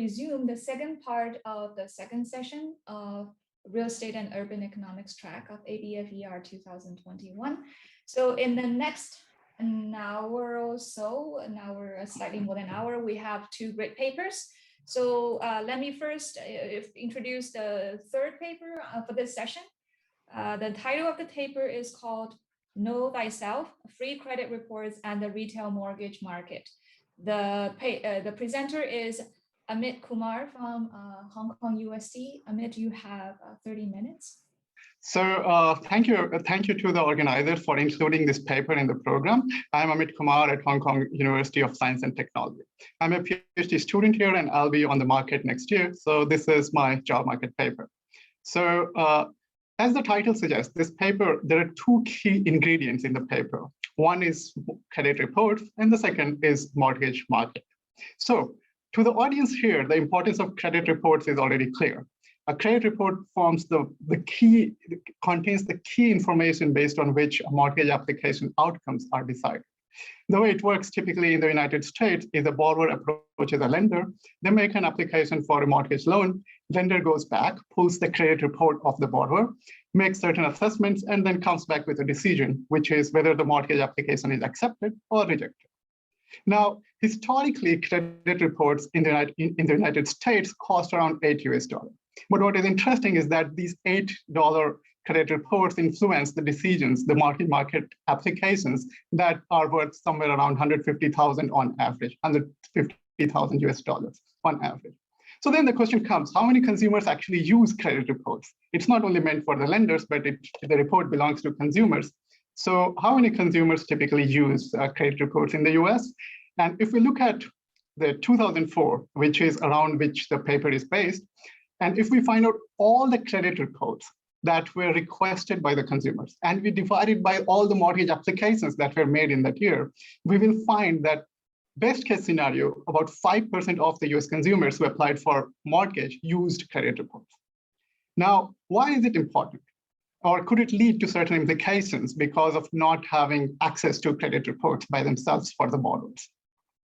resume the second part of the second session of Real Estate and Urban Economics track of ABFER 2021. So in the next an hour or so, an hour, slightly more than an hour, we have two great papers. So let me first introduce the third paper for this session. The title of the paper is called Know Thyself, Free Credit Reports and the Retail Mortgage Market. The presenter is Amit Kumar from Hong Kong, USD. Amit, you have 30 minutes. So thank you to the organizers for including this paper in the program. I'm Amit Kumar at Hong Kong University of Science and Technology. I'm a PhD student here and I'll be on the market next year. So this is my job market paper. So as the title suggests, this paper, there are two key ingredients in the paper. One is credit reports and the second is mortgage market. So to the audience here, the importance of credit reports is already clear. A credit report forms contains the key information based on which a mortgage application outcomes are decided. The way it works typically in the United States is a borrower approaches a lender, they make an application for a mortgage loan, lender goes back, pulls the credit report of the borrower, makes certain assessments, and then comes back with a decision, which is whether the mortgage application is accepted or rejected. Now, historically, credit reports in the United States cost around $8 US. But what is interesting is that these $8 credit reports influence the decisions, the market applications that are worth somewhere around 150,000 on average, 150,000 US dollars on average. So then the question comes, how many consumers actually use credit reports? It's not only meant for the lenders, but the report belongs to consumers. So how many consumers typically use credit reports in the US? And if we look at the 2004, which is around which the paper is based, and if we find out all the credit reports that were requested by the consumers, and we divide it by all the mortgage applications that were made in that year, we will find that best case scenario, about 5% of the US consumers who applied for mortgage used credit reports. Now, why is it important? Or could it lead to certain implications because of not having access to credit reports by themselves for the borrowers?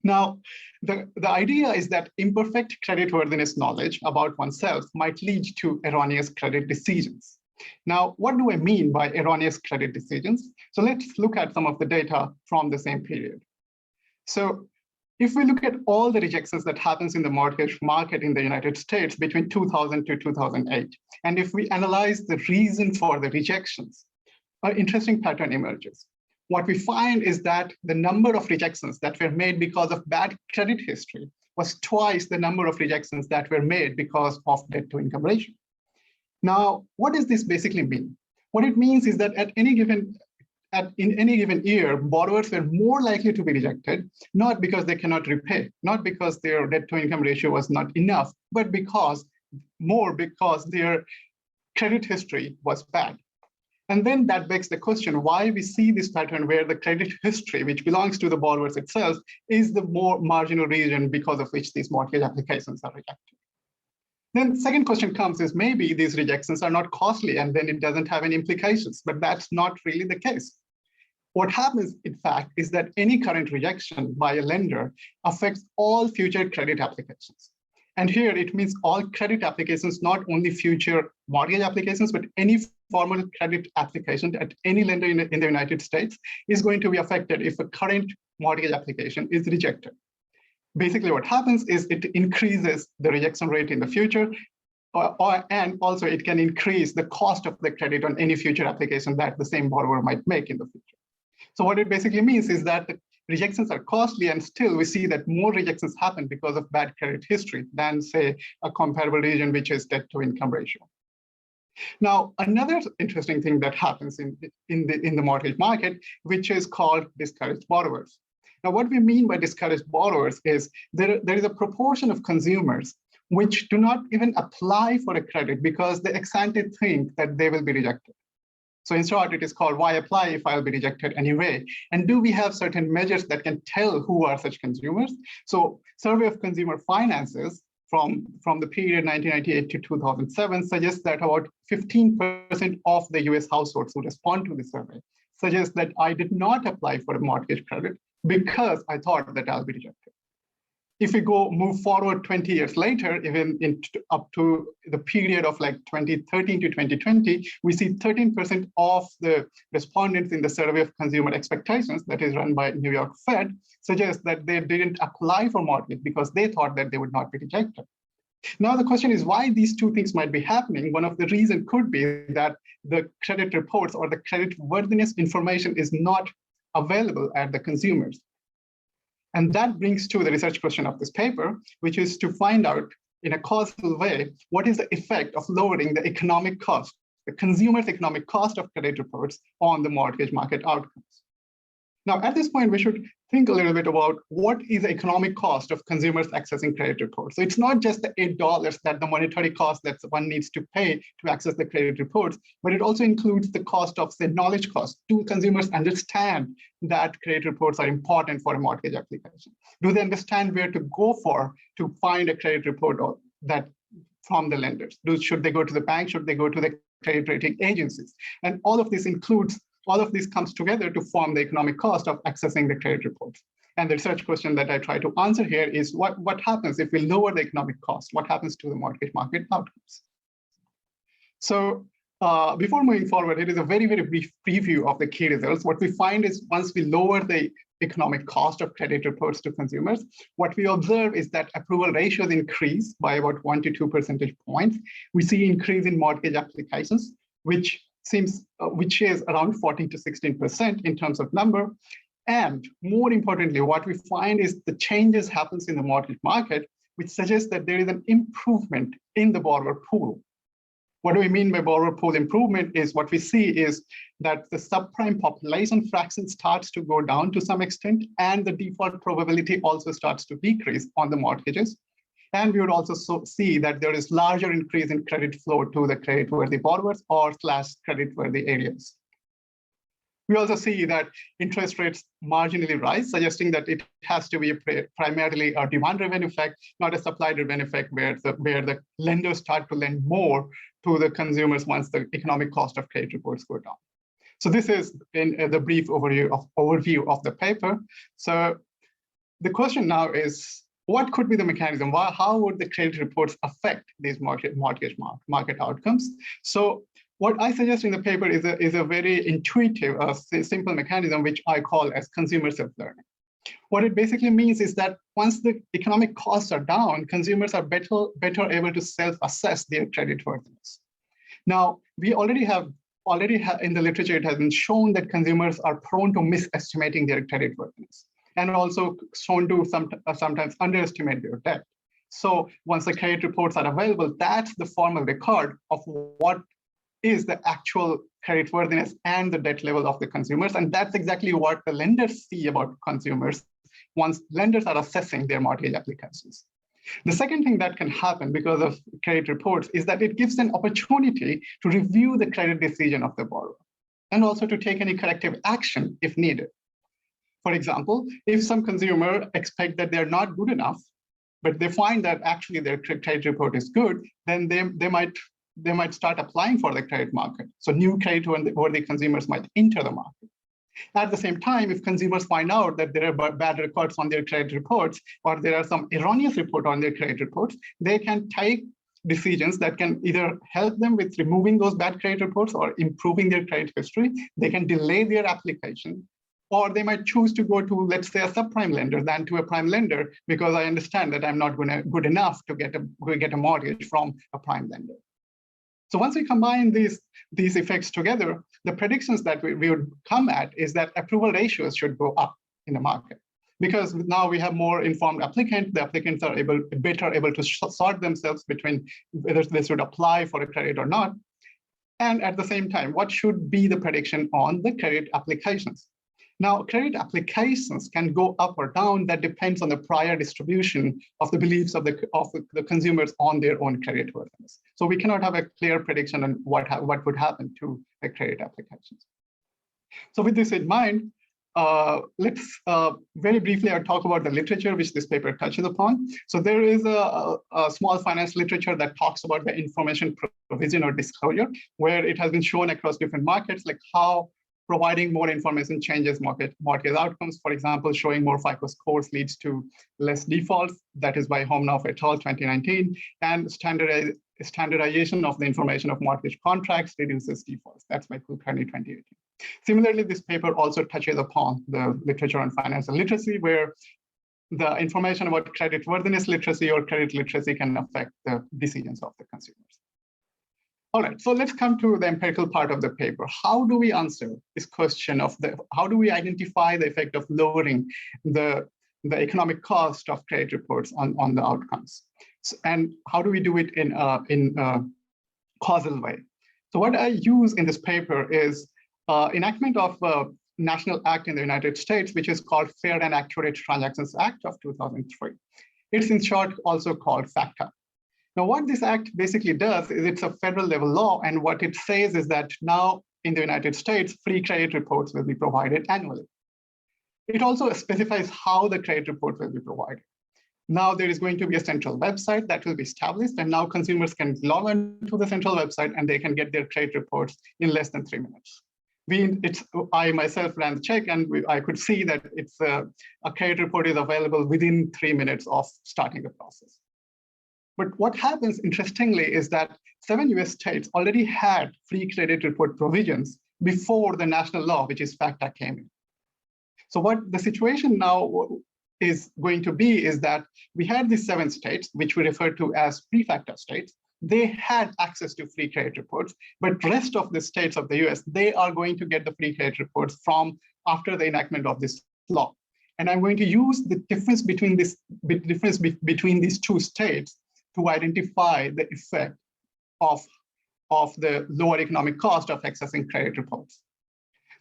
Now, the idea is that imperfect creditworthiness knowledge about oneself might lead to erroneous credit decisions. Now, what do I mean by erroneous credit decisions? So let's look at some of the data from the same period. So if we look at all the rejections that happens in the mortgage market in the United States between 2000 to 2008, and if we analyze the reason for the rejections, an interesting pattern emerges. What we find is that the number of rejections that were made because of bad credit history was twice the number of rejections that were made because of debt to income ratio. Now, what does this basically mean? What it means is that in any given year, borrowers were more likely to be rejected, not because they cannot repay, not because their debt to income ratio was not enough, but because their credit history was bad. And then that begs the question why we see this pattern where the credit history, which belongs to the borrowers itself, is the more marginal reason because of which these mortgage applications are rejected. Then the second question comes is maybe these rejections are not costly and then it doesn't have any implications, but that's not really the case. What happens, in fact, is that any current rejection by a lender affects all future credit applications. And here it means all credit applications, not only future mortgage applications, but any formal credit application at any lender in the United States is going to be affected if a current mortgage application is rejected. Basically what happens is it increases the rejection rate in the future, and also it can increase the cost of the credit on any future application that the same borrower might make in the future. So what it basically means is that the rejections are costly, and still we see that more rejections happen because of bad credit history than, say, a comparable region, which is debt to income ratio. Now, another interesting thing that happens in the mortgage market, which is called discouraged borrowers. Now, what we mean by discouraged borrowers is there is a proportion of consumers which do not even apply for a credit because they ex ante think that they will be rejected. So in short, it is called why apply if I'll be rejected anyway? And do we have certain measures that can tell who are such consumers? So Survey of Consumer Finances from the period 1998 to 2007 suggests that about 15% of the US households who respond to the survey suggest that I did not apply for a mortgage credit because I thought that I'll be rejected. if we move forward 20 years later, even up to the period of like 2013 to 2020, we see 13% of the respondents in the survey of consumer expectations that is run by New York Fed suggest that they didn't apply for mortgage because they thought that they would not be rejected. Now, the question is why these two things might be happening. One of the reasons could be that the credit reports or the credit worthiness information is not available at the consumers. And that brings to the research question of this paper, which is to find out in a causal way, what is the effect of lowering the economic cost, the consumer's economic cost of credit reports on the mortgage market outcomes. Now, at this point, we should think a little bit about what is the economic cost of consumers accessing credit reports. So it's not just the $8 that the monetary cost that one needs to pay to access the credit reports, but it also includes the cost of, say, knowledge cost. Do consumers understand that credit reports are important for a mortgage application? Do they understand where to go to find a credit report that from the lenders? Should they go to the bank? Should they go to the credit rating agencies? And all of this comes together to form the economic cost of accessing the credit reports. And the research question that I try to answer here is what happens if we lower the economic cost? What happens to the mortgage market outcomes? So before moving forward, it is a very, very brief preview of the key results. What we find is once we lower the economic cost of credit reports to consumers, what we observe is that approval ratios increase by about 1 to 2 percentage points. We see increase in mortgage applications, which is around 14 to 16% in terms of number. And more importantly, what we find is the changes happens in the mortgage market, which suggests that there is an improvement in the borrower pool. What do we mean by borrower pool improvement is what we see is that the subprime population fraction starts to go down to some extent, and the default probability also starts to decrease on the mortgages. And we would also see that there is larger increase in credit flow to the creditworthy borrowers or / creditworthy areas. We also see that interest rates marginally rise, suggesting that it has to be primarily a demand-driven effect, not a supply-driven effect where the lenders start to lend more to the consumers once the economic cost of credit reports go down. So this is in the brief overview of the paper. So the question now is, what could be the mechanism? How would the credit reports affect these mortgage market outcomes? So what I suggest in the paper is a very intuitive, simple mechanism, which I call as consumer self-learning. What it basically means is that once the economic costs are down, consumers are better able to self-assess their creditworthiness. Now, we already have in the literature, it has been shown that consumers are prone to misestimating their creditworthiness, and also shown to sometimes underestimate their debt. So once the credit reports are available, that's the formal record of what is the actual creditworthiness and the debt level of the consumers. And that's exactly what the lenders see about consumers once lenders are assessing their mortgage applications. The second thing that can happen because of credit reports is that it gives an opportunity to review the credit decision of the borrower and also to take any corrective action if needed. For example, if some consumer expect that they're not good enough, but they find that actually their credit report is good, then they might start applying for the credit market. So new credit-worthy consumers might enter the market. At the same time, if consumers find out that there are bad records on their credit reports, or there are some erroneous report on their credit reports, they can take decisions that can either help them with removing those bad credit reports or improving their credit history. They can delay their application, or they might choose to go to, let's say, a subprime lender than to a prime lender, because I understand that I'm not good enough to get a mortgage from a prime lender. So once we combine these effects together, the predictions that we would come at is that approval ratios should go up in the market, because now we have more informed applicants. The applicants are better able to sort themselves between whether they should apply for a credit or not. And at the same time, what should be the prediction on the credit applications? Now, credit applications can go up or down. That depends on the prior distribution of the beliefs of the consumers on their own creditworthiness. So we cannot have a clear prediction on what would happen to the credit applications. So with this in mind, let's very briefly talk about the literature which this paper touches upon. So there is a small finance literature that talks about the information provision or disclosure, where it has been shown across different markets, like how providing more information changes mortgage outcomes. For example, showing more FICO scores leads to less defaults. That is by Homnauf et al. 2019. And standardization of the information of mortgage contracts reduces defaults. That's by Kulkarni 2018. Similarly, this paper also touches upon the literature on financial literacy, where the information about creditworthiness literacy or credit literacy can affect the decisions of the consumers. All right, so let's come to the empirical part of the paper. How do we answer this question of how do we identify the effect of lowering the economic cost of credit reports on the outcomes? And how do we do it in a causal way? So what I use in this paper is enactment of a national act in the United States, which is called Fair and Accurate Transactions Act of 2003. It's in short also called FACTA. Now, what this act basically does is it's a federal level law, and what it says is that now in the United States, free credit reports will be provided annually. It also specifies how the credit report will be provided. Now there is going to be a central website that will be established, and now consumers can log on to the central website and they can get their credit reports in less than 3 minutes. I myself ran the check, and I could see that it's a credit report is available within 3 minutes of starting the process. But what happens, interestingly, is that 7 US states already had free credit report provisions before the national law, which is FACTA, came in. So what the situation now is going to be is that we had these 7 states, which we refer to as pre-FACTA states. They had access to free credit reports, but rest of the states of the US, they are going to get the free credit reports from after the enactment of this law. And I'm going to use the difference between these two states to identify the effect of the lower economic cost of accessing credit reports.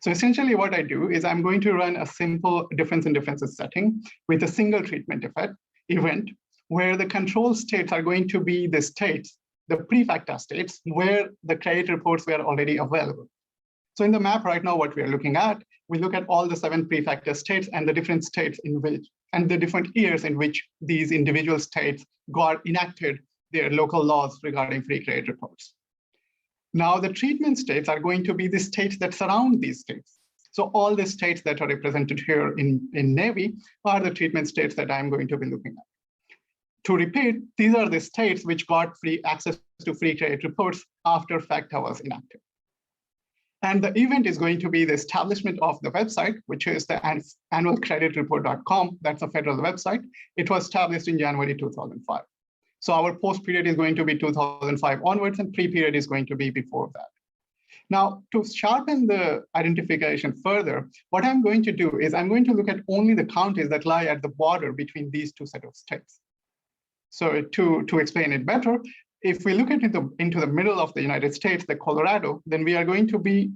So essentially what I do is I'm going to run a simple difference in differences setting with a single treatment event where the control states are going to be the states, the pre-FACTA states, where the credit reports were already available. So in the map right now, what we are looking at, we look at all the 7 pre-FACTA states and the different states in which, and the different years in which these individual states enacted their local laws regarding free credit reports. Now the treatment states are going to be the states that surround these states. So all the states that are represented here in navy are the treatment states that I'm going to be looking at. To repeat, these are the states which got free access to free credit reports after FACTA was enacted. And the event is going to be the establishment of the website, which is the annualcreditreport.com. That's a federal website. It was established in January 2005. So our post period is going to be 2005 onwards, and pre-period is going to be before that. Now, to sharpen the identification further, what I'm going to do is I'm going to look at only the counties that lie at the border between these two sets of states. So to explain it better, if we look at into the middle of the United States, the Colorado, then we are going to be,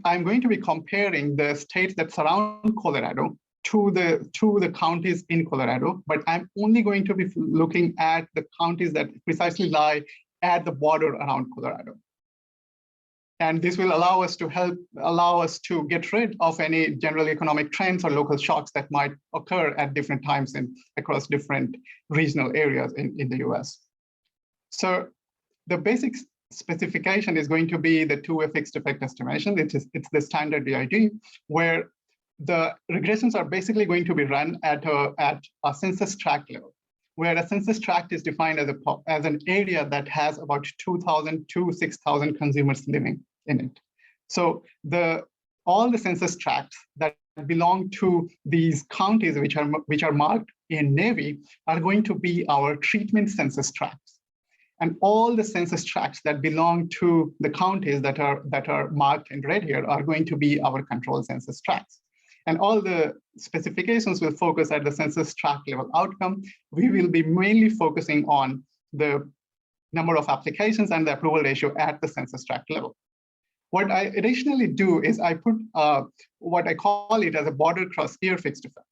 I'm going to be comparing the states that surround Colorado to the counties in Colorado, but I'm only going to be looking at the counties that precisely lie at the border around Colorado. And this will allow us to get rid of any general economic trends or local shocks that might occur at different times across different regional areas in the US. So the basic specification is going to be the 2-way fixed effect estimation. It's the standard DID, where the regressions are basically going to be run at a census tract level, where a census tract is defined as an area that has about 2,000 to 6,000 consumers living in it. So all the census tracts that belong to these counties which are marked in navy are going to be our treatment census tracts. And all the census tracts that belong to the counties that are marked in red here are going to be our control census tracts. And all the specifications will focus at the census tract level outcome. We will be mainly focusing on the number of applications and the approval ratio at the census tract level. What I additionally do is I put what I call it as a border cross year fixed effect.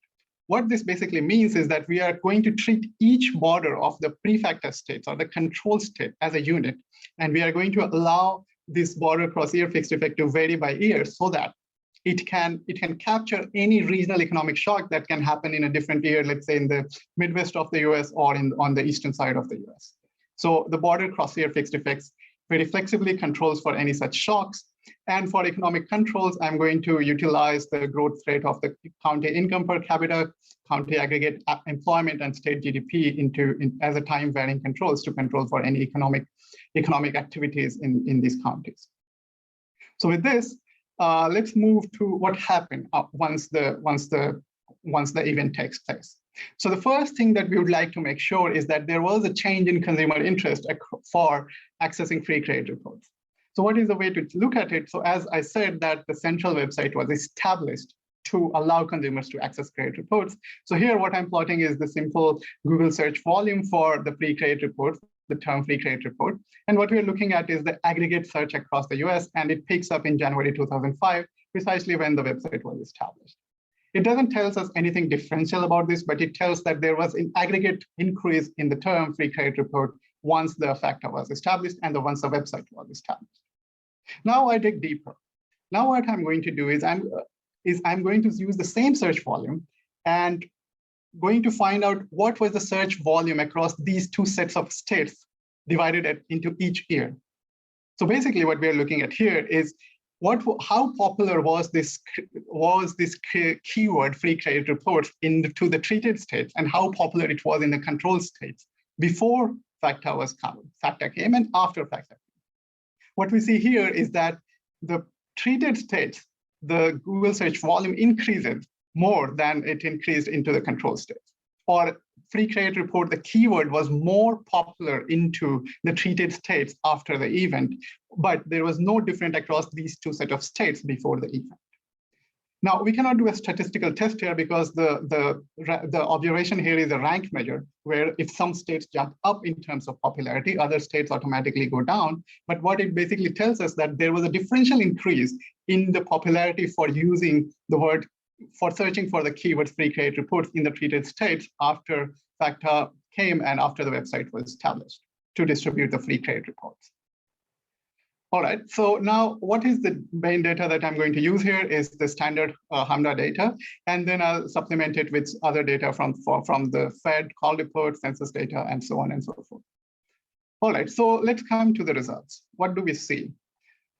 What this basically means is that we are going to treat each border of the pre-FACTA states or the control state as a unit, and we are going to allow this border cross year fixed effect to vary by year so that it can capture any regional economic shock that can happen in a different year, let's say in the Midwest of the US or on the eastern side of the US. So the border cross year fixed effects very flexibly controls for any such shocks, And for economic controls, I'm going to utilize the growth rate of the county income per capita, county aggregate employment, and state GDP as a time varying controls to control for any economic activities in these counties. So with this, let's move to what happened once the event takes place. So the first thing that we would like to make sure is that there was a change in consumer interest for accessing free credit reports. So what is the way to look at it? So as I said, that the central website was established to allow consumers to access credit reports. So here what I'm plotting is the simple Google search volume for the free credit report, the term free credit report. And what we're looking at is the aggregate search across the US, and it picks up in January 2005, precisely when the website was established. It doesn't tell us anything differential about this, but it tells that there was an aggregate increase in the term free credit report once the factor was established and once the website was established. Now I dig deeper. Now what I'm going to do is I'm going to use the same search volume and going to find out what was the search volume across these two sets of states divided into each year. So basically what we're looking at here is how popular was this keyword free credit reports to the treated states, and how popular it was in the control states before FACTA came and after FACTA came. What we see here is that the treated states, the Google search volume increases more than it increased into the control states. Or free credit report, the keyword was more popular into the treated states after the event, but there was no difference across these two set of states before the event. Now, we cannot do a statistical test here because the observation here is a rank measure, where if some states jump up in terms of popularity, other states automatically go down. But what it basically tells us that there was a differential increase in the popularity for using the word, for searching for the keywords free credit reports in the treated states after FACTA came and after the website was established to distribute the free credit reports. All right, so now what is the main data that I'm going to use here is the standard HMDA data, and then I'll supplement it with other data from the Fed call report, census data, and so on and so forth. All right, so let's come to the results. What do we see?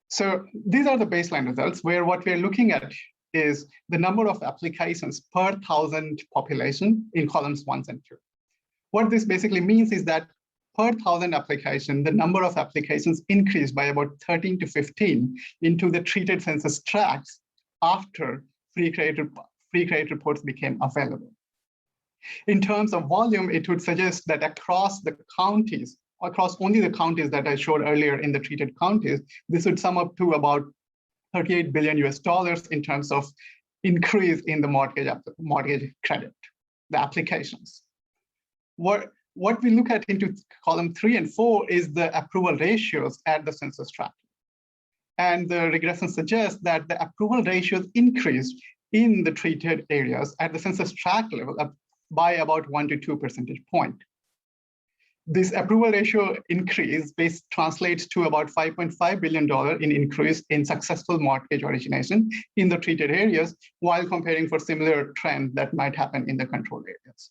So these are the baseline results, where what we're looking at is the number of applications per 1,000 population in columns 1 and 2. What this basically means is that per 1,000 application, the number of applications increased by about 13 to 15 into the treated census tracts after free credit reports became available. In terms of volume, it would suggest that across the counties, across only the counties that I showed earlier in the treated counties, this would sum up to about $38 billion in terms of increase in the mortgage credit, the applications. What we look at into column 3 and 4 is the approval ratios at the census tract. And the regression suggests that the approval ratios increased in the treated areas at the census tract level by about 1 to 2 percentage points. This approval ratio increase translates to about $5.5 billion in increase in successful mortgage origination in the treated areas, while comparing for similar trend that might happen in the control areas.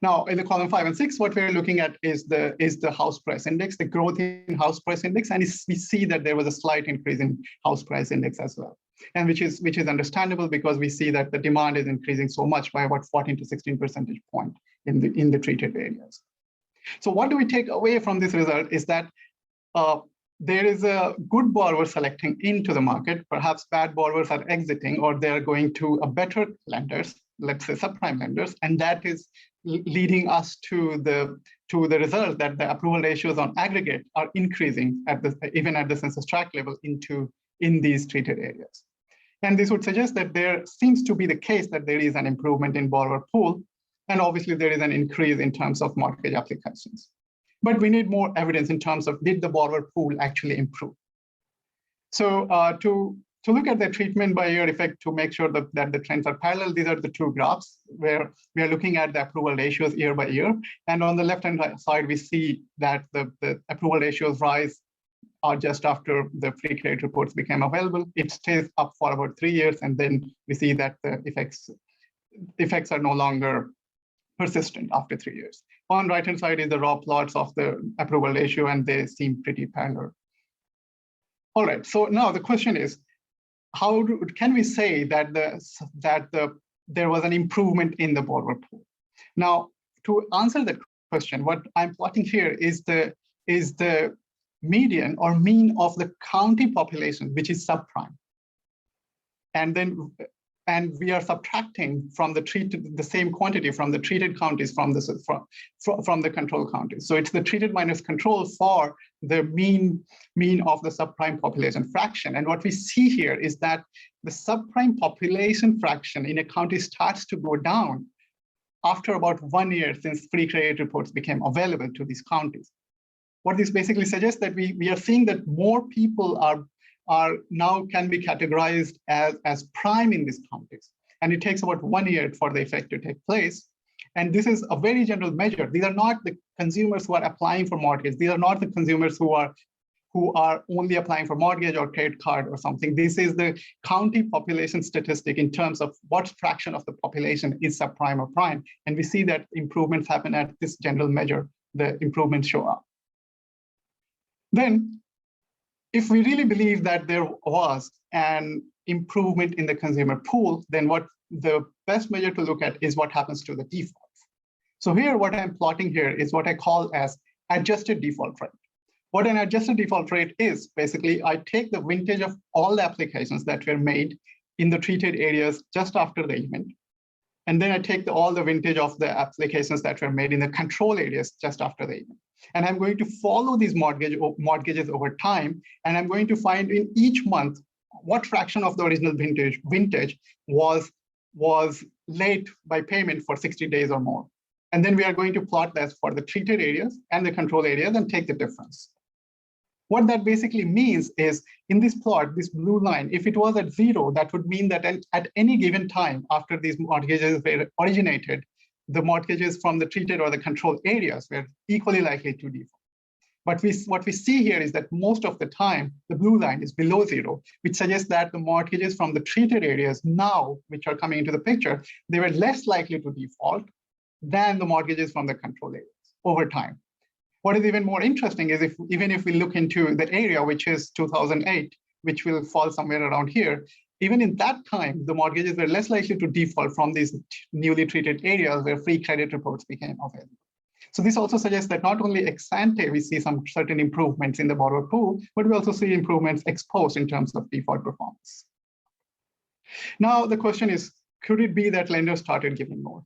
Now, in the column 5 and 6, what we're looking at is the house price index, the growth in house price index, and we see that there was a slight increase in house price index as well, and which is understandable because we see that the demand is increasing so much by about 14 to 16 percentage point in the treated areas. So what do we take away from this result is that there is a good borrower selecting into the market, perhaps bad borrowers are exiting, or they're going to a better lenders, let's say subprime lenders, and that is leading us to the result that the approval ratios on aggregate are increasing even at the census tract level in these treated areas. And this would suggest that there seems to be the case that there is an improvement in borrower pool, and obviously there is an increase in terms of mortgage applications. But we need more evidence in terms of did the borrower pool actually improve? So to look at the treatment by year effect to make sure that the trends are parallel, these are the two graphs where we are looking at the approval ratios year by year. And on the left-hand side, we see that the approval ratios rise just after the free credit reports became available. It stays up for about 3 years, and then we see that the effects are no longer persistent after 3 years. On the right-hand side is the raw plots of the approval ratio, and they seem pretty parallel. All right, so now the question is, can we say that there was an improvement in the borrower pool? Now, to answer that question, what I'm plotting here is the median or mean of the county population, which is subprime. And we are subtracting from the same quantity from the treated counties from the control counties. So it's the treated minus control for the mean of the subprime population fraction. And what we see here is that the subprime population fraction in a county starts to go down after about 1 year since free credit reports became available to these counties. What this basically suggests that we are seeing that more people are now can be categorized as prime in these counties. And it takes about 1 year for the effect to take place. And this is a very general measure. These are not the consumers who are applying for mortgage. These are not the consumers who are only applying for mortgage or credit card or something. This is the county population statistic in terms of what fraction of the population is subprime or prime. And we see that improvements happen at this general measure. The improvements show up. Then, if we really believe that there was an improvement in the consumer pool, then what the best measure to look at is what happens to the defaults. So here, what I'm plotting here is what I call as adjusted default rate. What an adjusted default rate is, basically, I take the vintage of all the applications that were made in the treated areas just after the event. And then I take all the vintage of the applications that were made in the control areas just after the event. And I'm going to follow these mortgages over time. And I'm going to find in each month what fraction of the original vintage was late by payment for 60 days or more. And then we are going to plot that for the treated areas and the control areas and take the difference. What that basically means is in this plot, this blue line, if it was at 0, that would mean that at any given time after these mortgages were originated, the mortgages from the treated or the control areas were equally likely to default. But what we see here is that most of the time, the blue line is below 0, which suggests that the mortgages from the treated areas now, which are coming into the picture, they were less likely to default than the mortgages from the control areas over time. What is even more interesting is even if we look into the area, which is 2008, which will fall somewhere around here, even in that time, the mortgages were less likely to default from these newly treated areas where free credit reports became available. So this also suggests that not only ex ante, we see some certain improvements in the borrower pool, but we also see improvements ex post in terms of default performance. Now, the question is, could it be that lenders started giving more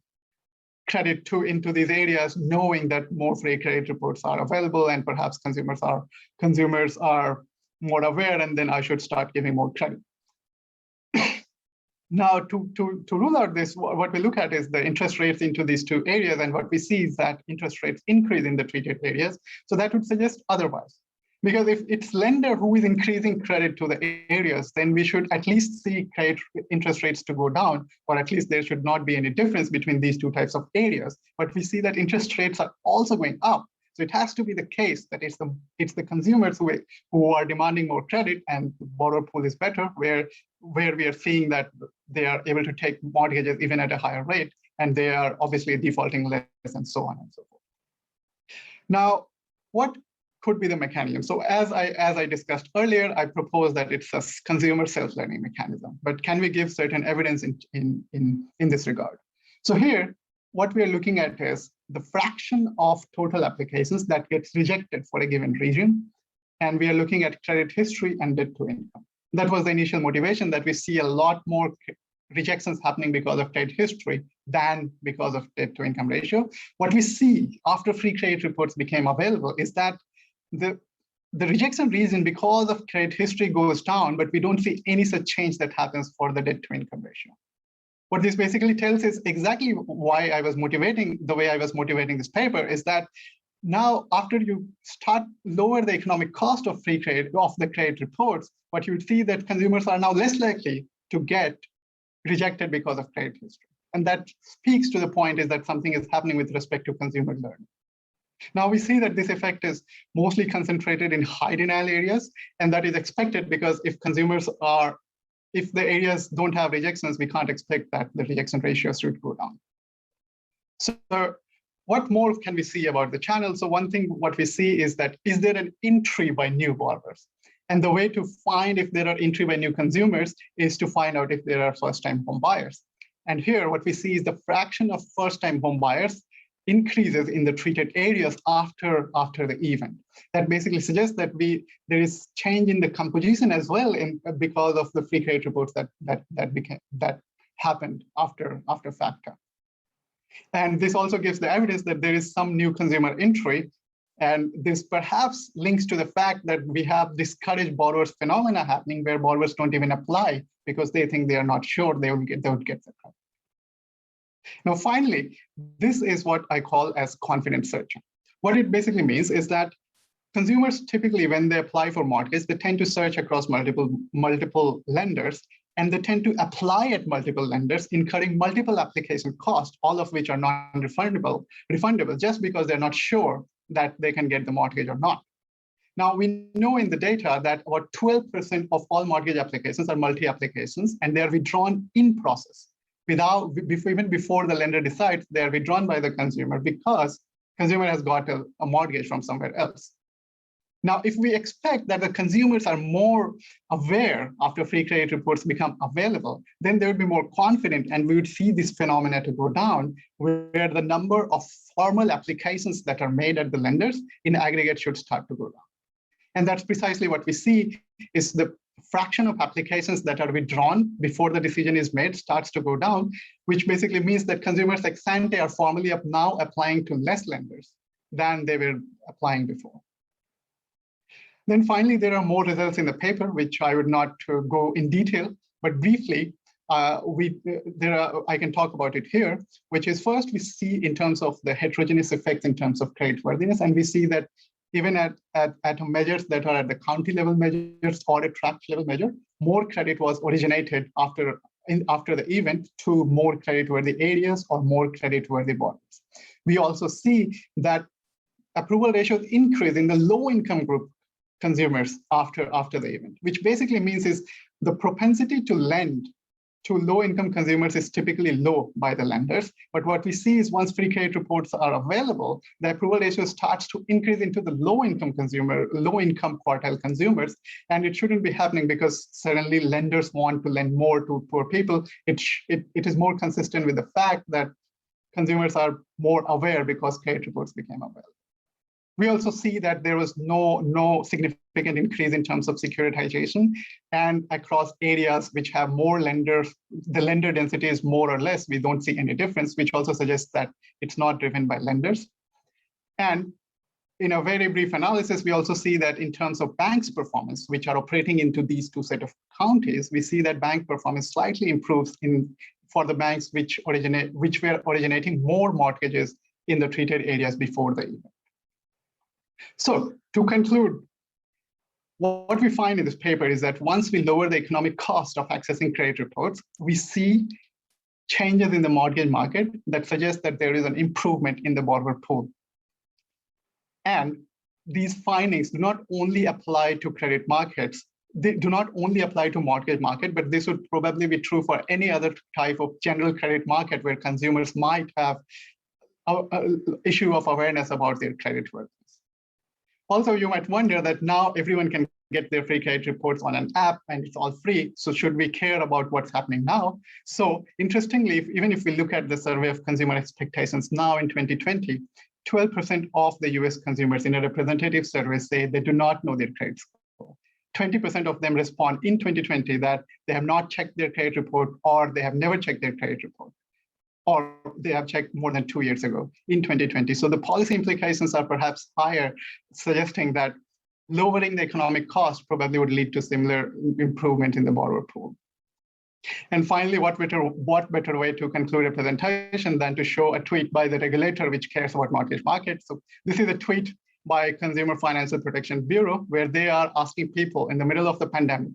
credit into these areas, knowing that more free credit reports are available and perhaps consumers are more aware, and then I should start giving more credit? Now, to rule out this, what we look at is the interest rates into these two areas, and what we see is that interest rates increase in the treated areas. So that would suggest otherwise. Because if it's lender who is increasing credit to the areas, then we should at least see credit interest rates to go down, or at least there should not be any difference between these two types of areas. But we see that interest rates are also going up. So it has to be the case that it's the consumers who are demanding more credit, and the borrower pool is better, where we are seeing that they are able to take mortgages even at a higher rate, and they are obviously defaulting less, and so on and so forth. Now, what could be the mechanism? So as I discussed earlier, I propose that it's a consumer self-learning mechanism, but can we give certain evidence in this regard? So here, what we are looking at is the fraction of total applications that gets rejected for a given region, and we are looking at credit history and debt to income. That was the initial motivation, that we see a lot more rejections happening because of credit history than because of debt to income ratio. What we see after free credit reports became available is that the rejection reason because of credit history goes down, but we don't see any such change that happens for the debt to income ratio. What this basically tells is exactly why I was motivating, the way I was motivating this paper, is that now after you start lower the economic cost of free credit, of the credit reports, what you would see that consumers are now less likely to get rejected because of credit history. And that speaks to the point is that something is happening with respect to consumer learning. Now we see that this effect is mostly concentrated in high denial areas, and that is expected because if the areas don't have rejections, we can't expect that the rejection ratios should go down. So what more can we see about the channel? So one thing what we see is that, is there an entry by new borrowers? And the way to find if there are entry by new consumers is to find out if there are first-time home buyers. And here, what we see is the fraction of first-time home buyers increases in the treated areas after the event. That basically suggests that there is change in the composition as well because of the free credit reports that happened after FATCA. And this also gives the evidence that there is some new consumer entry. And this perhaps links to the fact that we have discouraged borrowers phenomena happening where borrowers don't even apply because they think they are not sure they would get the credit. Now, finally, this is what I call as confident searching. What it basically means is that consumers typically, when they apply for mortgage, they tend to search across multiple lenders, and they tend to apply at multiple lenders, incurring multiple application costs, all of which are non-refundable just because they're not sure that they can get the mortgage or not. Now, we know in the data that about 12% of all mortgage applications are multi-applications, and they are withdrawn in process. Even before the lender decides, they are withdrawn by the consumer because consumer has got a mortgage from somewhere else. Now, if we expect that the consumers are more aware after free credit reports become available, then they would be more confident, and we would see this phenomena to go down, where the number of formal applications that are made at the lenders in aggregate should start to go down. And that's precisely what we see is the fraction of applications that are withdrawn before the decision is made starts to go down, which basically means that consumers ex ante are formally now applying to less lenders than they were applying before. Then finally, there are more results in the paper, which I would not go in detail, but briefly, I can talk about it here, which is first we see in terms of the heterogeneous effects in terms of creditworthiness, and we see that even at measures that are at the county level measures or a tract level measure, more credit was originated after the event to more creditworthy areas or more creditworthy borrowers. We also see that approval ratios increase in the low income group consumers after the event, which basically means is the propensity to lend to low-income consumers is typically low by the lenders. But what we see is once free credit reports are available, the approval ratio starts to increase into the low-income quartile consumers. And it shouldn't be happening because suddenly lenders want to lend more to poor people. It is more consistent with the fact that consumers are more aware because credit reports became available. We also see that there was no significant increase in terms of securitization, and across areas which have more lenders, the lender density is more or less, we don't see any difference, which also suggests that it's not driven by lenders. And in a very brief analysis, we also see that in terms of banks' performance, which are operating into these two set of counties, we see that bank performance slightly improves for the banks which were originating more mortgages in the treated areas before the event. So to conclude, what we find in this paper is that once we lower the economic cost of accessing credit reports, we see changes in the mortgage market that suggest that there is an improvement in the borrower pool. And these findings do not only apply to credit markets, they do not only apply to mortgage market, but this would probably be true for any other type of general credit market where consumers might have an issue of awareness about their credit worthiness. Also, you might wonder that now everyone can get their free credit reports on an app and it's all free. So should we care about what's happening now? So interestingly, even if we look at the survey of consumer expectations now in 2020, 12% of the US consumers in a representative survey say they do not know their credit score. 20% of them respond in 2020 that they have not checked their credit report or they have never checked their credit report, or they have checked more than 2 years ago in 2020. So the policy implications are perhaps higher, suggesting that lowering the economic cost probably would lead to similar improvement in the borrower pool. And finally, what better way to conclude a presentation than to show a tweet by the regulator which cares about mortgage markets. So this is a tweet by Consumer Financial Protection Bureau, where they are asking people in the middle of the pandemic.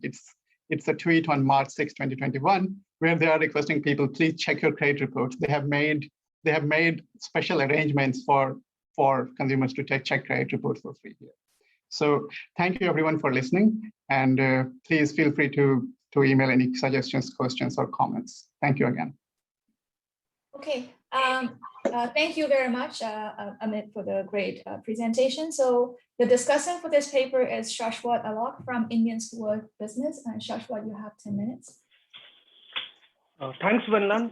It's a tweet on March 6, 2021, where they are requesting people, please check your credit reports. They have made special arrangements for consumers to check credit reports for free here. So thank you everyone for listening, and please feel free to email any suggestions, questions, or comments. Thank you again. Okay. Thank you very much, Amit, for the great presentation. So the discussant for this paper is Shashwat Alok from Indian School of Business. And Shashwat, you have 10 minutes. Thanks, Vanlan.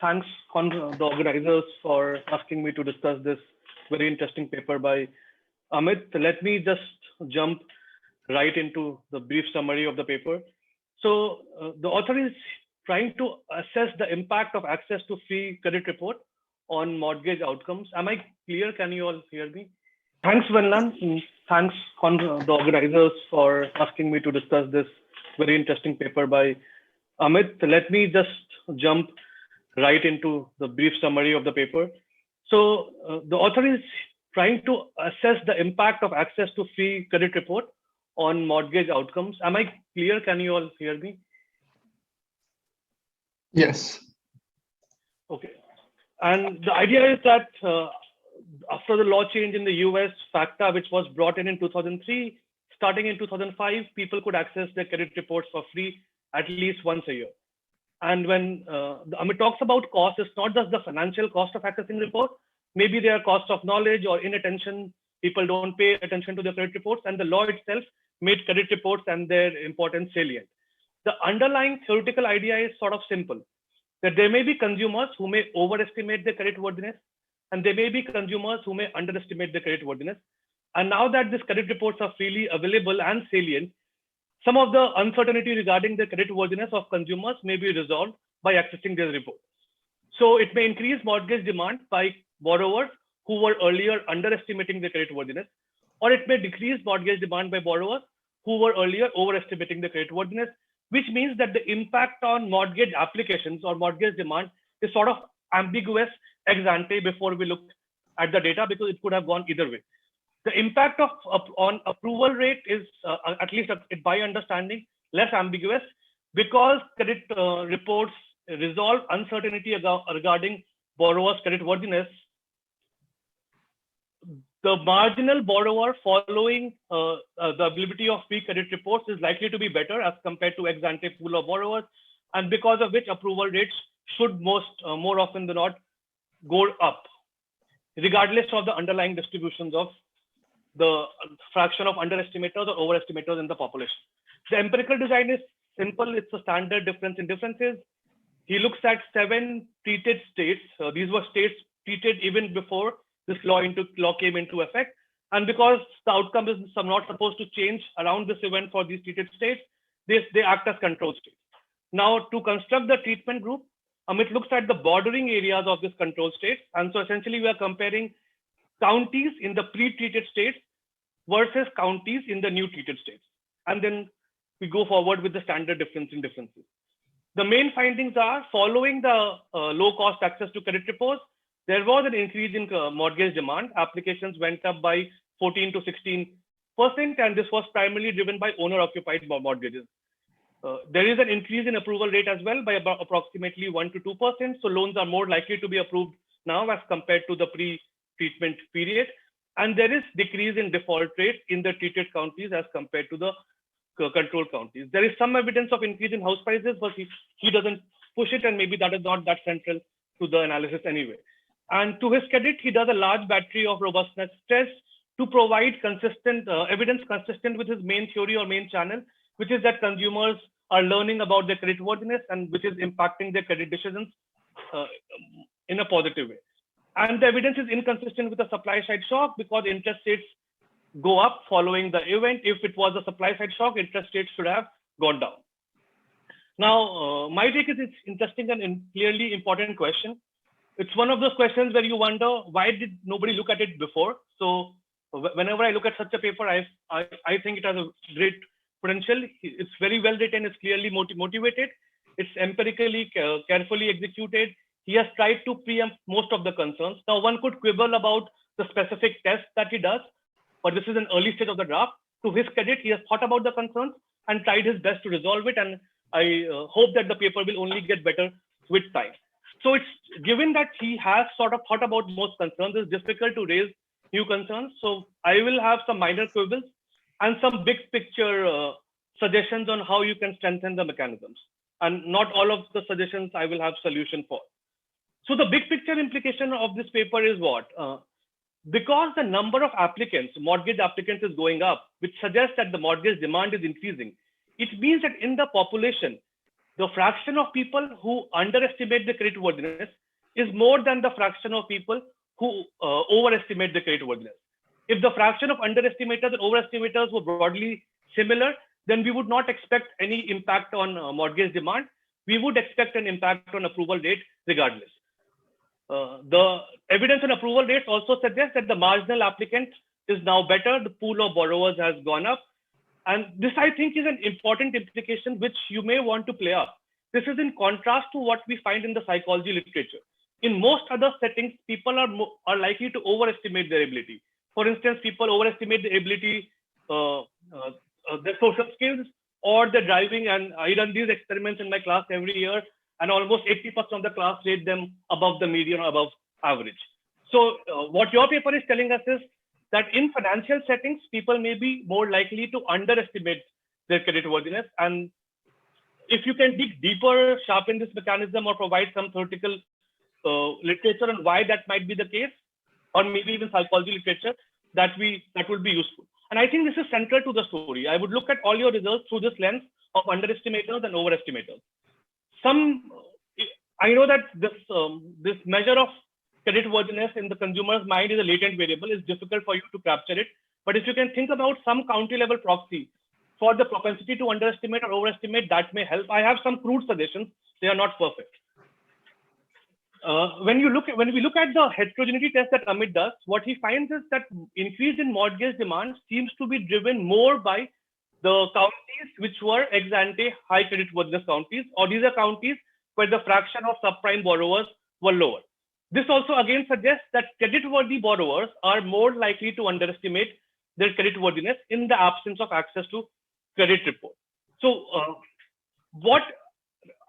Thanks, the organizers, for asking me to discuss this very interesting paper by Amit. Let me just jump right into the brief summary of the paper. So the author is trying to assess the impact of access to free credit report on mortgage outcomes. Am I clear? Can you all hear me? Thanks, Vanlan. Thanks, the organizers, for asking me to discuss this very interesting paper by Amit. Let me just jump right into the brief summary of the paper. So the author is trying to assess the impact of access to free credit report on mortgage outcomes. Am I clear? Can you all hear me? Yes. Okay. And the idea is that after the law change in the US, FACTA, which was brought in 2003, starting in 2005, people could access their credit reports for free at least once a year. And when Amit talks about cost, it's not just the financial cost of accessing report. Maybe there are costs of knowledge or inattention. People don't pay attention to their credit reports, and the law itself made credit reports and their importance salient. The underlying theoretical idea is sort of simple, that there may be consumers who may overestimate their credit worthiness, and there may be consumers who may underestimate their credit worthiness. And now that these credit reports are freely available and salient, some of the uncertainty regarding the credit worthiness of consumers may be resolved by accessing their report. So it may increase mortgage demand by borrowers who were earlier underestimating their credit worthiness, or it may decrease mortgage demand by borrowers who were earlier overestimating the credit worthiness, which means that the impact on mortgage applications or mortgage demand is sort of ambiguous ex ante before we look at the data, because it could have gone either way. The impact on approval rate is, at least by understanding, less ambiguous, because credit reports resolve uncertainty regarding borrowers' credit worthiness. The marginal borrower following the availability of free credit reports is likely to be better as compared to ex-ante pool of borrowers, and because of which approval rates should more often than not go up, regardless of the underlying distributions of the fraction of underestimators or overestimators in the population. The empirical design is simple. It's a standard difference in differences. He looks at 7 treated states. These were states treated even before this law came into effect. And because the outcome is not supposed to change around this event for these treated states, they act as control states. Now, to construct the treatment group, Amit looks at the bordering areas of this control state. And so essentially, we are comparing counties in the pre-treated states versus counties in the new treated states. And then we go forward with the standard difference in differences. The main findings are, following the low-cost access to credit reports, there was an increase in mortgage demand. Applications went up by 14 to 16%, and this was primarily driven by owner-occupied mortgages. There is an increase in approval rate as well by about approximately 1 to 2%. So loans are more likely to be approved now as compared to the pre-treatment period. And there is decrease in default rate in the treated counties as compared to the control counties. There is some evidence of increase in house prices, but he doesn't push it, and maybe that is not that central to the analysis anyway. And to his credit, he does a large battery of robustness tests to provide consistent evidence consistent with his main theory or main channel, which is that consumers are learning about their credit worthiness and which is impacting their credit decisions in a positive way. And the evidence is inconsistent with the supply side shock, because interest rates go up following the event. If it was a supply side shock, interest rates should have gone down. Now, my take is it's interesting and clearly important question. It's one of those questions where you wonder, why did nobody look at it before? So whenever I look at such a paper, I think it has a great potential. It's very well written. It's clearly motivated. It's empirically carefully executed. He has tried to preempt most of the concerns. Now, one could quibble about the specific tests that he does, but this is an early stage of the draft. To his credit, he has thought about the concerns and tried his best to resolve it. And I hope that the paper will only get better with time. So it's given that he has sort of thought about most concerns, it's difficult to raise new concerns. So I will have some minor quibbles and some big picture suggestions on how you can strengthen the mechanisms. And not all of the suggestions I will have solution for. So the big picture implication of this paper is what? Because the number of applicants, mortgage applicants is going up, which suggests that the mortgage demand is increasing. It means that in the population, the fraction of people who underestimate the creditworthiness is more than the fraction of people who overestimate the creditworthiness. If the fraction of underestimators and overestimators were broadly similar, then we would not expect any impact on mortgage demand. We would expect an impact on approval rate regardless. The evidence on approval rates also suggests that the marginal applicant is now better. The pool of borrowers has gone up. And this, I think, is an important implication which you may want to play up. This is in contrast to what we find in the psychology literature. In most other settings, people are likely to overestimate their ability. For instance, people overestimate the ability, their social skills, or their driving. And I run these experiments in my class every year, and almost 80% of the class rate them above the median or above average. So what your paper is telling us is that in financial settings, people may be more likely to underestimate their creditworthiness. And if you can dig deeper, sharpen this mechanism, or provide some theoretical literature on why that might be the case, or maybe even psychology literature, that would be useful. And I think this is central to the story. I would look at all your results through this lens of underestimators and overestimators. I know that this measure of creditworthiness in the consumer's mind is a latent variable. It's difficult for you to capture it. But if you can think about some county level proxy for the propensity to underestimate or overestimate, that may help. I have some crude suggestions. They are not perfect. When we look at the heterogeneity test that Amit does, what he finds is that increase in mortgage demand seems to be driven more by the counties which were ex ante high creditworthiness counties, or these are counties where the fraction of subprime borrowers were lower. This also again suggests that creditworthy borrowers are more likely to underestimate their creditworthiness in the absence of access to credit report. So what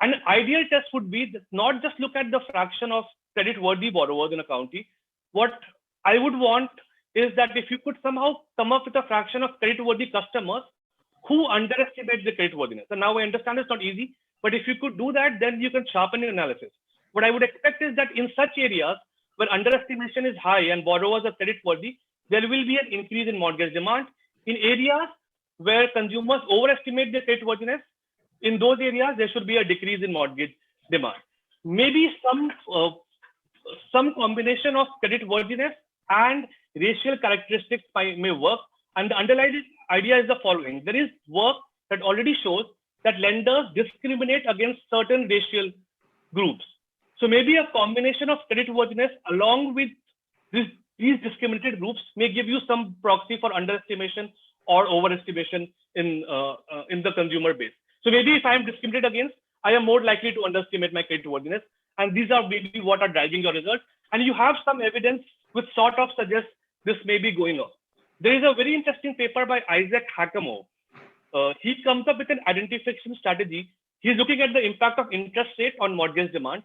an ideal test would be not just look at the fraction of creditworthy borrowers in a county. What I would want is that if you could somehow come up with a fraction of creditworthy customers who underestimate the creditworthiness. And now I understand it's not easy, but if you could do that, then you can sharpen your analysis. What I would expect is that in such areas where underestimation is high and borrowers are creditworthy, there will be an increase in mortgage demand. In areas where consumers overestimate their creditworthiness, in those areas, there should be a decrease in mortgage demand. Maybe some combination of creditworthiness and racial characteristics may work. And the underlying idea is the following. There is work that already shows that lenders discriminate against certain racial groups. So maybe a combination of creditworthiness along with these discriminated groups may give you some proxy for underestimation or overestimation in the consumer base. So maybe if I am discriminated against, I am more likely to underestimate my creditworthiness. And these are maybe what are driving your results. And you have some evidence which sort of suggests this may be going on. There is a very interesting paper by Isaac Hakamo. He comes up with an identification strategy. He's looking at the impact of interest rate on mortgage demand.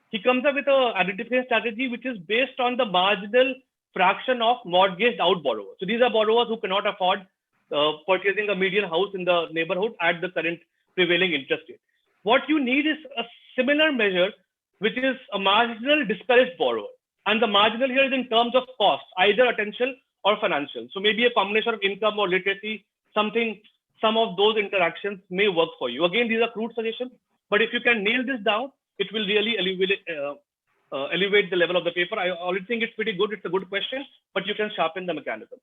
He comes up with an identification strategy which is based on the marginal fraction of mortgaged out borrowers. So these are borrowers who cannot afford purchasing a median house in the neighborhood at the current prevailing interest rate. What you need is a similar measure, which is a marginal discouraged borrower. And the marginal here is in terms of cost, either attention or financial. So maybe a combination of income or literacy, some of those interactions may work for you. Again, these are crude suggestions, but if you can nail this down, it will really elevate the level of the paper. I already think it's pretty good. It's a good question, but you can sharpen the mechanism.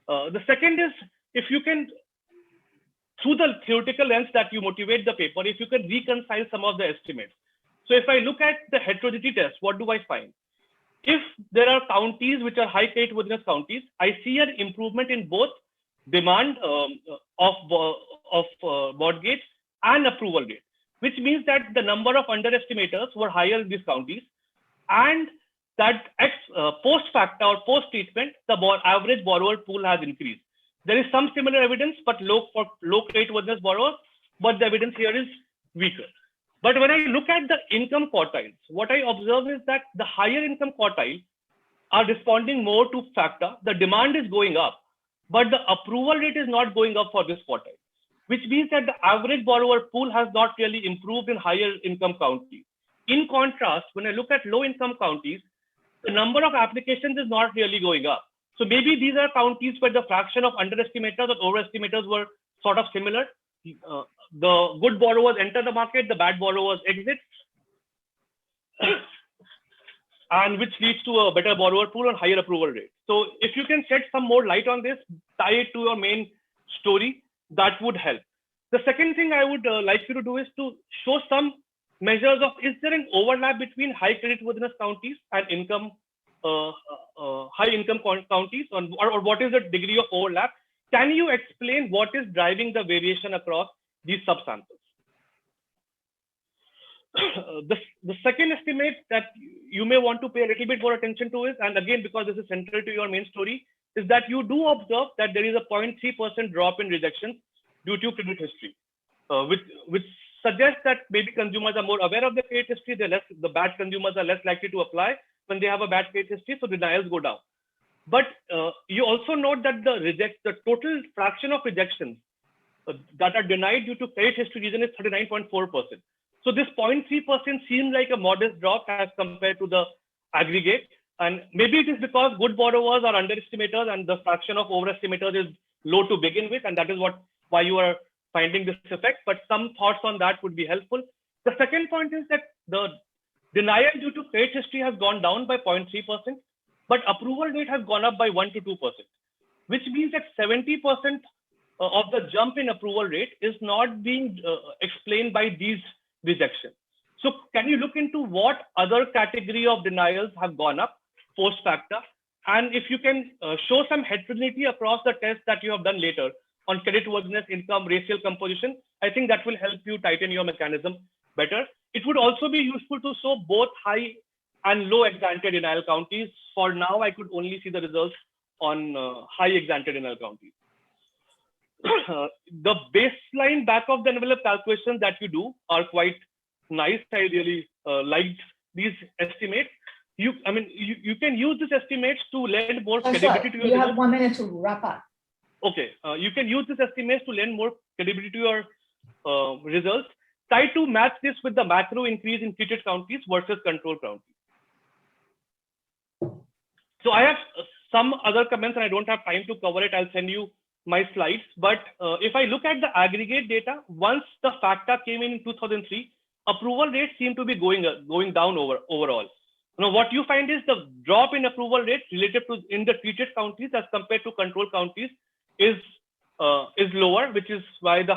The second is, if you can, through the theoretical lens that you motivate the paper, if you can reconcile some of the estimates. So if I look at the heterogeneity test, what do I find? If there are counties which are high creditworthiness counties, I see an improvement in both demand of mortgage and approval rate, which means that the number of underestimators were higher in these counties, and that post factor or post treatment, the average borrower pool has increased. There is some similar evidence, but for low creditworthiness borrowers, but the evidence here is weaker. But when I look at the income quartiles, what I observe is that the higher income quartile are responding more to factor. The demand is going up, but the approval rate is not going up for this quartile, which means that the average borrower pool has not really improved in higher income counties. In contrast, when I look at low-income counties, the number of applications is not really going up. So maybe these are counties where the fraction of underestimators or overestimators were sort of similar. The good borrowers enter the market, the bad borrowers exit, and which leads to a better borrower pool and higher approval rate. So if you can shed some more light on this, tie it to your main story, that would help. The second thing I would like you to do is to show some measures of, is there an overlap between high creditworthiness counties and income, high income counties, or what is the degree of overlap? Can you explain what is driving the variation across these subsamples? The second estimate that you may want to pay a little bit more attention to is, and again, because this is central to your main story, is that you do observe that there is a 0.3% drop in rejections due to credit history, which suggests that maybe consumers are more aware of the credit history. The bad consumers are less likely to apply when they have a bad credit history, so denials go down. But you also note that the total fraction of rejections that are denied due to credit history reason is 39.4%. So this 0.3% seems like a modest drop as compared to the aggregate. And maybe it is because good borrowers are underestimators and the fraction of overestimators is low to begin with. And that is why you are finding this effect. But some thoughts on that would be helpful. The second point is that the denial due to credit history has gone down by 0.3%, but approval rate has gone up by 1 to 2%, which means that 70% of the jump in approval rate is not being explained by these rejections. So can you look into what other category of denials have gone up post factor? And if you can show some heterogeneity across the tests that you have done later on creditworthiness, income, racial composition, I think that will help you tighten your mechanism better. It would also be useful to show both high and low ex-ante denial counties. For now, I could only see the results on high ex-ante denial counties. The baseline back of the envelope calculations that you do are quite nice. I really liked these estimates. You can use these estimates to lend more credibility to your results. You have 1 minute to wrap up. Okay, you can use these estimates to lend more credibility to your results. Try to match this with the macro increase in treated counties versus control counties. So I have some other comments and I don't have time to cover it. I'll send you my slides. But if I look at the aggregate data, once the FACTA came in 2003, approval rates seem to be going down overall. Now, what you find is the drop in approval rate relative to in the treated counties as compared to control counties is lower, which is why the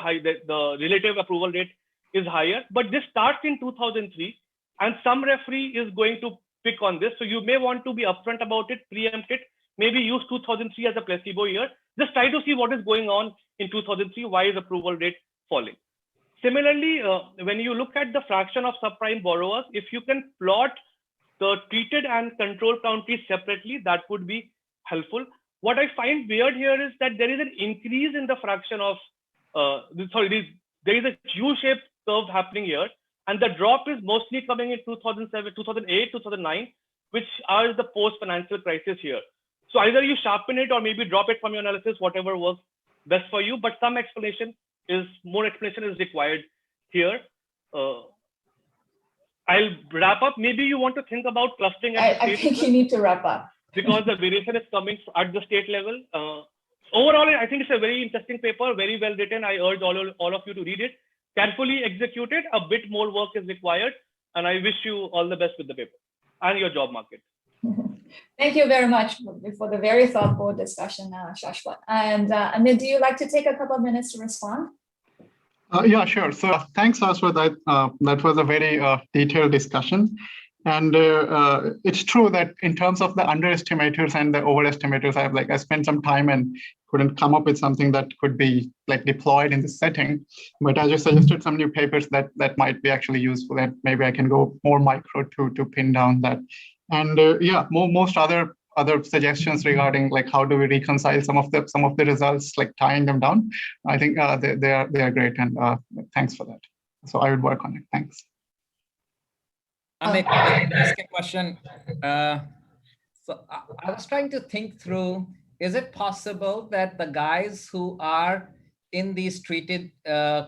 relative approval rate is higher. But this starts in 2003, and some referee is going to pick on this. So you may want to be upfront about it, preempt it, maybe use 2003 as a placebo year. Just try to see what is going on in 2003. Why is approval rate falling? Similarly, when you look at the fraction of subprime borrowers, if you can plot the treated and control counties separately, that would be helpful. What I find weird here is that there is an increase in the fraction of, there is a U-shaped curve happening here. And the drop is mostly coming in 2007, 2008, 2009, which are the post-financial crisis here. So either you sharpen it or maybe drop it from your analysis, whatever works best for you. But more explanation is required here. I'll wrap up. Maybe you want to think about clustering at the state I think you need to wrap up. Because the variation is coming at the state level. Overall, I think it's a very interesting paper, very well written. I urge all of you to read it. Carefully executed, a bit more work is required. And I wish you all the best with the paper and your job market. Thank you very much for the very thoughtful discussion, Shashwat. And Amit, do you like to take a couple of minutes to respond? Yeah, sure. So thanks, Shashwat. That was a very detailed discussion. And it's true that in terms of the underestimators and the overestimators, I spent some time and couldn't come up with something that could be deployed in this setting. But I just suggested some new papers that might be actually useful, that maybe I can go more micro to pin down that. And most other suggestions regarding how do we reconcile some of the results, tying them down. I think they are great, and thanks for that. So I would work on it. Thanks. Amit, I can ask a question. So I was trying to think through, is it possible that the guys who are in these treated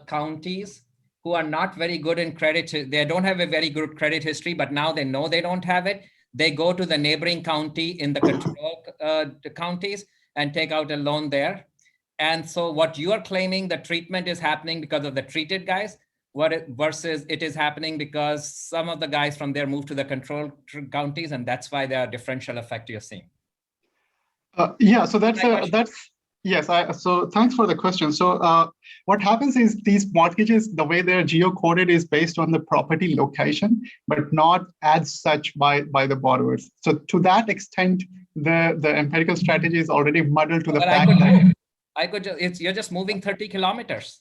counties who are not very good in credit. They don't have a very good credit history, but now they know they don't have it. They go to the neighboring county in the control counties and take out a loan there. And so what you are claiming, the treatment is happening because of the treated guys, versus it is happening because some of the guys from there move to the control counties, and that's why there are differential effect you're seeing. Yeah, so yes. So thanks for the question. So what happens is these mortgages, the way they're geocoded is based on the property location, but not as such by the borrowers. So to that extent, the empirical strategy is already muddled to the fact that you're just moving 30 kilometers.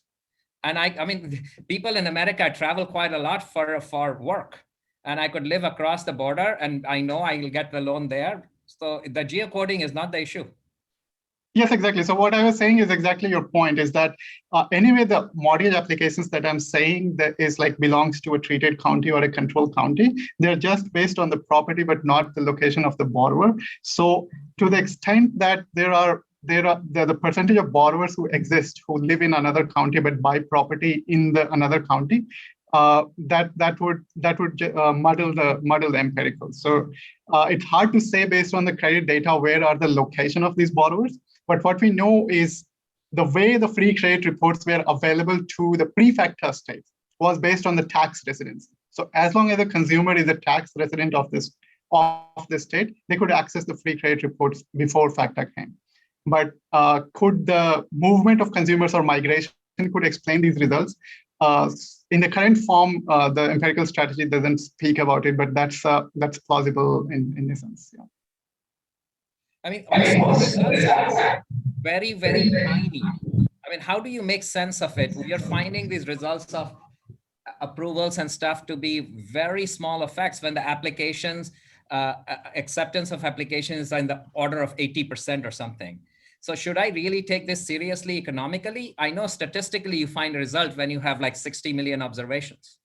And I mean, people in America travel quite a lot for work, and I could live across the border and I know I will get the loan there. So the geocoding is not the issue. Yes, exactly. So what I was saying is exactly your point, is that anyway, the mortgage applications that I'm saying that is like belongs to a treated county or a control county, they're just based on the property, but not the location of the borrower. So to the extent that the percentage of borrowers who exist who live in another county but buy property in the another county, that would muddle the empirical. So it's hard to say based on the credit data where are the location of these borrowers. But what we know is the way the free credit reports were available to the prefecture states was based on the tax residency. So as long as the consumer is a tax resident of this state, they could access the free credit reports before FACTA came. But could the movement of consumers or migration could explain these results? In the current form, the empirical strategy doesn't speak about it, but that's plausible in a sense. Yeah. I mean, results are very, very tiny. I mean, how do you make sense of it? We are finding these results of approvals and stuff to be very small effects when the applications, acceptance of applications are in the order of 80% or something. So should I really take this seriously economically? I know statistically you find a result when you have like 60 million observations.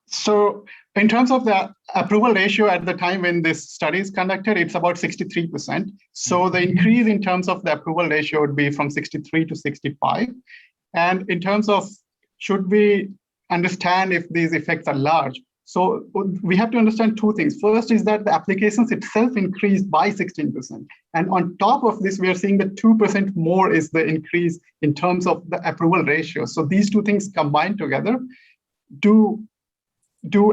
So in terms of the approval ratio at the time when this study is conducted, it's about 63%. So the increase in terms of the approval ratio would be from 63 to 65. And in terms of should we understand if these effects are large, so we have to understand two things. First is that the applications itself increased by 16%. And on top of this, we are seeing that 2% more is the increase in terms of the approval ratio. So these two things combined together do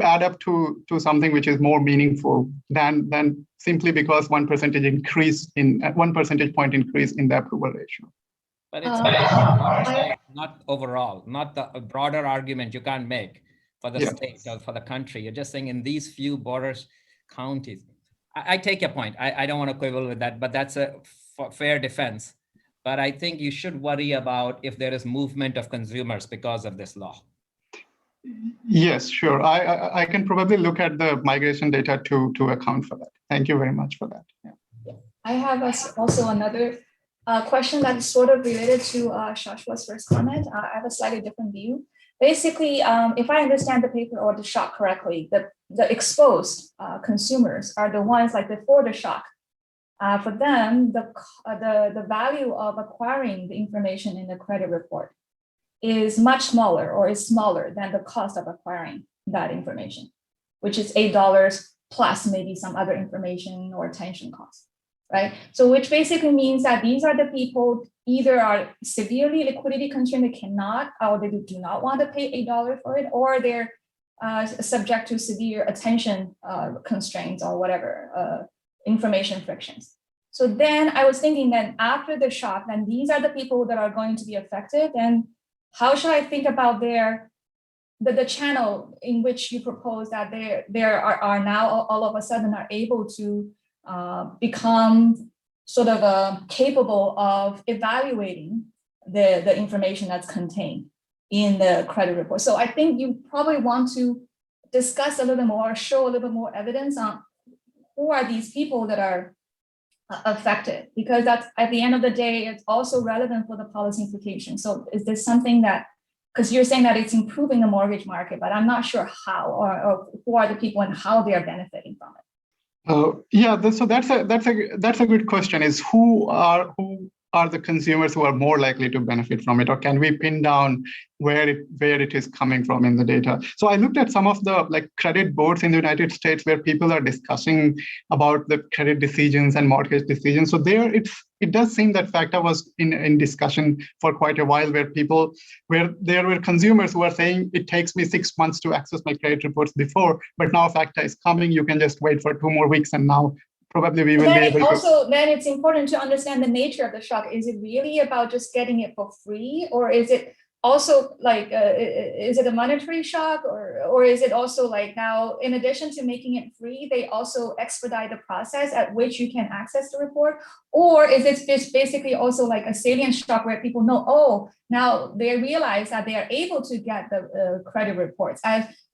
add up to something which is more meaningful than simply because 1 percentage point increase in the approval ratio. But it's not overall, not the broader argument you can't make for the state or for the country. You're just saying in these few borders counties. I take your point. I don't want to quibble with that, but that's a fair defense. But I think you should worry about if there is movement of consumers because of this law. Yes, sure. I can probably look at the migration data to account for that. Thank you very much for that. Yeah. I have also another question that is sort of related to Shashwat's first comment. I have a slightly different view. Basically, if I understand the paper or the shock correctly, the exposed consumers are the ones like before the shock. For them, the value of acquiring the information in the credit report is much smaller or is smaller than the cost of acquiring that information, which is $8 plus maybe some other information or attention costs, right? So which basically means that these are the people either are severely liquidity constrained, they cannot, or they do not want to pay $8 for it, or they're subject to severe attention constraints or whatever, information frictions. So then I was thinking that after the shock, then these are the people that are going to be affected. And how should I think about the channel in which you propose that there are now all of a sudden are able to become sort of capable of evaluating the information that's contained in the credit report. So I think you probably want to discuss a little bit more, show a little bit more evidence on who are these people that are affected, because that's at the end of the day, it's also relevant for the policy implications. So is this something that, because you're saying that it's improving the mortgage market, but I'm not sure how or who are the people and how they are benefiting from it. Yeah, so that's a good question. Is who are are the consumers who are more likely to benefit from it, or can we pin down where it is coming from in the data? So I looked at some of the like credit boards in the United States where people are discussing about the credit decisions and mortgage decisions. So there it does seem that FACTA was in discussion for quite a while, where there were consumers who are saying it takes me 6 months to access my credit reports before, but now FACTA is coming, you can just wait for 2 more weeks, and now probably we will be able to. Then it's important to understand the nature of the shock. Is it really about just getting it for free, or is it also like, is it a monetary shock, or is it also like now, in addition to making it free, they also expedite the process at which you can access the report? Or is it just basically also like a salient shock where people know, oh, now they realize that they are able to get the credit reports.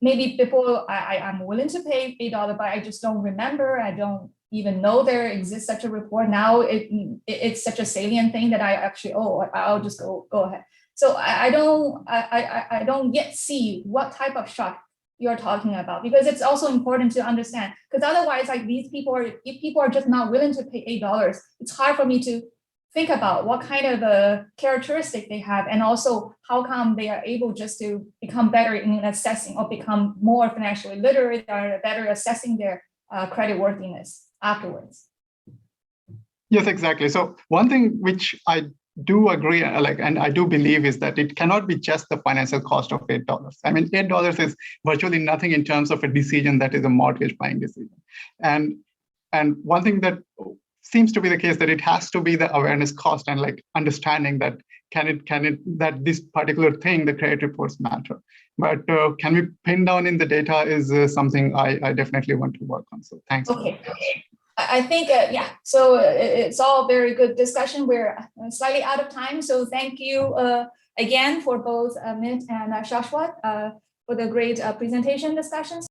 Maybe before I'm willing to pay $8, but I just don't remember, I don't even know there exists such a report. Now it's such a salient thing that I actually, I'll just go ahead. So I don't yet see what type of shock you're talking about, because it's also important to understand, because otherwise, like if people are just not willing to pay $8, it's hard for me to think about what kind of a characteristic they have, and also how come they are able just to become better in assessing or become more financially literate, or better assessing their credit worthiness afterwards. Yes, exactly. So one thing which I do agree, and I do believe, is that it cannot be just the financial cost of $8. I mean, $8 is virtually nothing in terms of a decision that is a mortgage buying decision. And one thing that seems to be the case, that it has to be the awareness cost and like understanding that that this particular thing, the credit reports matter. But can we pin down in the data is something I definitely want to work on. So thanks. Okay. I think, yeah, so it's all very good discussion. We're slightly out of time. So thank you again for both Amit and Shashwat for the great presentation discussions.